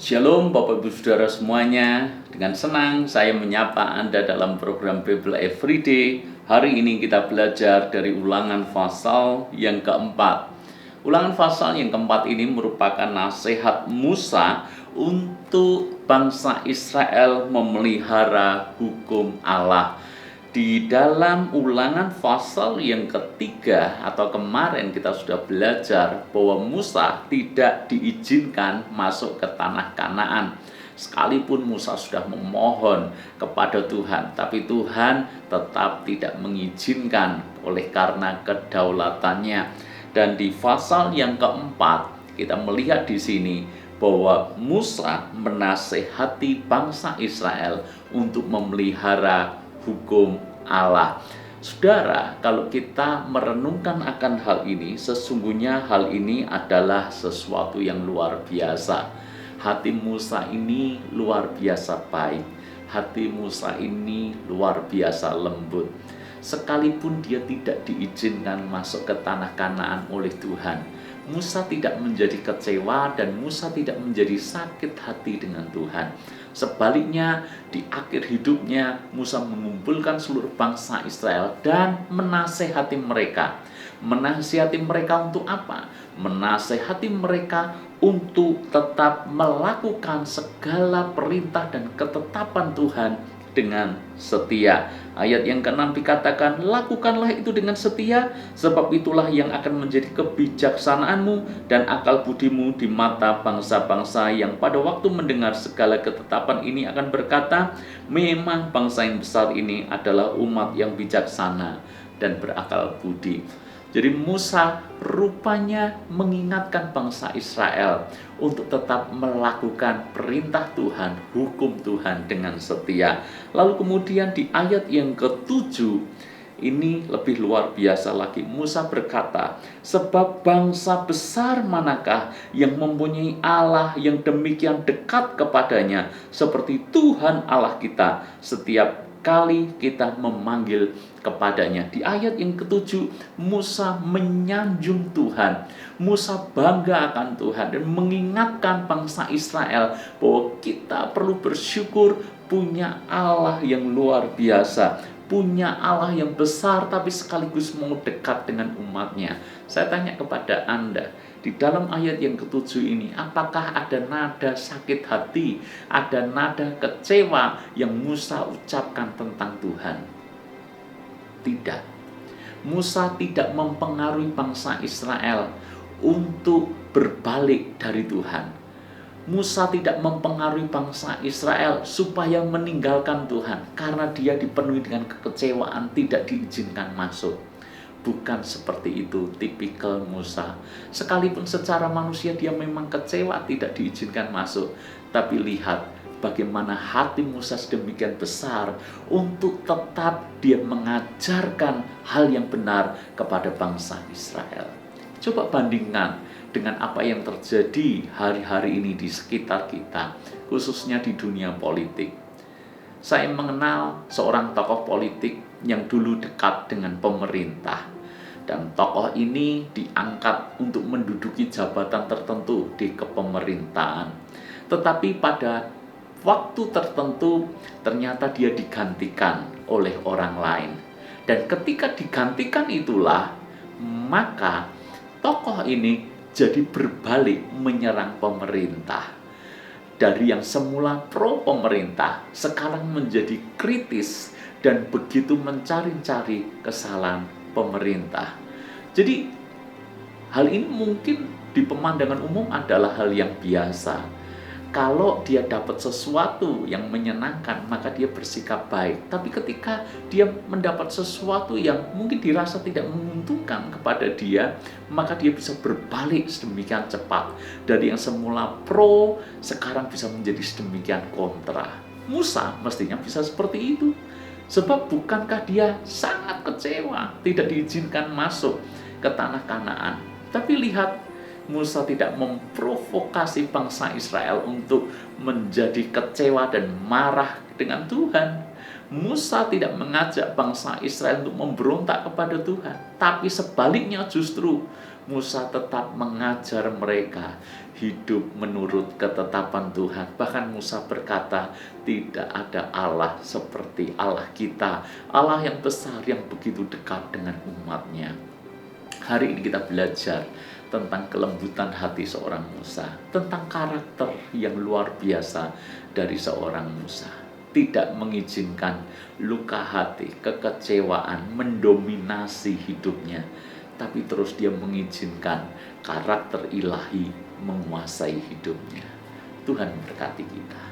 Shalom Bapak Ibu Saudara semuanya. Dengan senang saya menyapa Anda dalam program Bible Everyday. Hari ini kita belajar dari Ulangan pasal yang keempat. Ulangan pasal yang keempat ini merupakan nasihat Musa untuk bangsa Israel memelihara hukum Allah. Di dalam Ulangan pasal yang ketiga atau kemarin kita sudah belajar bahwa Musa tidak diizinkan masuk ke tanah Kanaan. Sekalipun Musa sudah memohon kepada Tuhan, tapi Tuhan tetap tidak mengizinkan oleh karena kedaulatannya. Dan di pasal yang keempat kita melihat di sini bahwa Musa menasehati bangsa Israel untuk memelihara hukum Allah. Saudara, kalau kita merenungkan akan hal ini, sesungguhnya hal ini adalah sesuatu yang luar biasa. Hati Musa ini luar biasa baik. Hati Musa ini luar biasa lembut. Sekalipun dia tidak diizinkan masuk ke tanah Kanaan oleh Tuhan, Musa tidak menjadi kecewa dan Musa tidak menjadi sakit hati dengan Tuhan. Sebaliknya, di akhir hidupnya, Musa mengumpulkan seluruh bangsa Israel dan menasehati mereka. Menasehati mereka untuk apa? Menasehati mereka untuk tetap melakukan segala perintah dan ketetapan Tuhan dengan setia. Ayat yang ke-6 dikatakan, lakukanlah itu dengan setia, sebab itulah yang akan menjadi kebijaksanaanmu dan akal budimu di mata bangsa-bangsa yang pada waktu mendengar segala ketetapan ini akan berkata, memang bangsa yang besar ini adalah umat yang bijaksana dan berakal budi. Jadi Musa rupanya mengingatkan bangsa Israel untuk tetap melakukan perintah Tuhan, hukum Tuhan dengan setia. Lalu kemudian di ayat yang ke-7, ini lebih luar biasa lagi. Musa berkata, sebab bangsa besar manakah yang mempunyai Allah yang demikian dekat kepadanya, seperti Tuhan Allah kita setiap kali kita memanggil kepadanya. Di ayat yang ke-7, Musa menyanjung Tuhan. Musa bangga akan Tuhan dan mengingatkan bangsa Israel bahwa kita perlu bersyukur punya Allah yang luar biasa, punya Allah yang besar tapi sekaligus mau dekat dengan umatnya. Saya tanya kepada Anda, di dalam ayat yang ke-7 ini, apakah ada nada sakit hati, ada nada kecewa yang Musa ucapkan tentang Tuhan? Tidak. Musa tidak mempengaruhi bangsa Israel untuk berbalik dari Tuhan. Musa tidak mempengaruhi bangsa Israel supaya meninggalkan Tuhan karena dia dipenuhi dengan kekecewaan, tidak diizinkan masuk. Bukan seperti itu tipikal Musa. Sekalipun secara manusia dia memang kecewa, tidak diizinkan masuk. Tapi lihat bagaimana hati Musa sedemikian besar untuk tetap dia mengajarkan hal yang benar kepada bangsa Israel. Coba bandingkan dengan apa yang terjadi hari-hari ini di sekitar kita, khususnya di dunia politik. Saya mengenal seorang tokoh politik yang dulu dekat dengan pemerintah. Dan tokoh ini diangkat untuk menduduki jabatan tertentu di kepemerintahan. Tetapi pada waktu tertentu ternyata dia digantikan oleh orang lain. Dan ketika digantikan itulah, maka tokoh ini jadi berbalik menyerang pemerintah. Dari yang semula pro pemerintah, sekarang menjadi kritis dan begitu mencari-cari kesalahan pemerintah. Jadi hal ini mungkin di pemandangan umum adalah hal yang biasa. Kalau dia dapat sesuatu yang menyenangkan, maka dia bersikap baik. Tapi ketika dia mendapat sesuatu yang mungkin dirasa tidak menguntungkan kepada dia, maka dia bisa berbalik sedemikian cepat. Dari yang semula pro, sekarang bisa menjadi sedemikian kontra. Musa mestinya bisa seperti itu. Sebab bukankah dia sangat kecewa tidak diizinkan masuk ke tanah Kanaan. Tapi lihat, Musa tidak memprovokasi bangsa Israel untuk menjadi kecewa dan marah dengan Tuhan. Musa tidak mengajak bangsa Israel untuk memberontak kepada Tuhan. Tapi sebaliknya justru Musa tetap mengajar mereka. hidup menurut ketetapan Tuhan. Bahkan Musa berkata, tidak ada Allah seperti Allah kita, Allah yang besar, yang begitu dekat dengan umatnya. Hari ini kita belajar tentang kelembutan hati seorang Musa, tentang karakter yang luar biasa dari seorang Musa. Tidak mengizinkan luka hati, kekecewaan mendominasi hidupnya, tapi terus dia mengizinkan karakter ilahi menguasai hidupnya. Tuhan memberkati kita.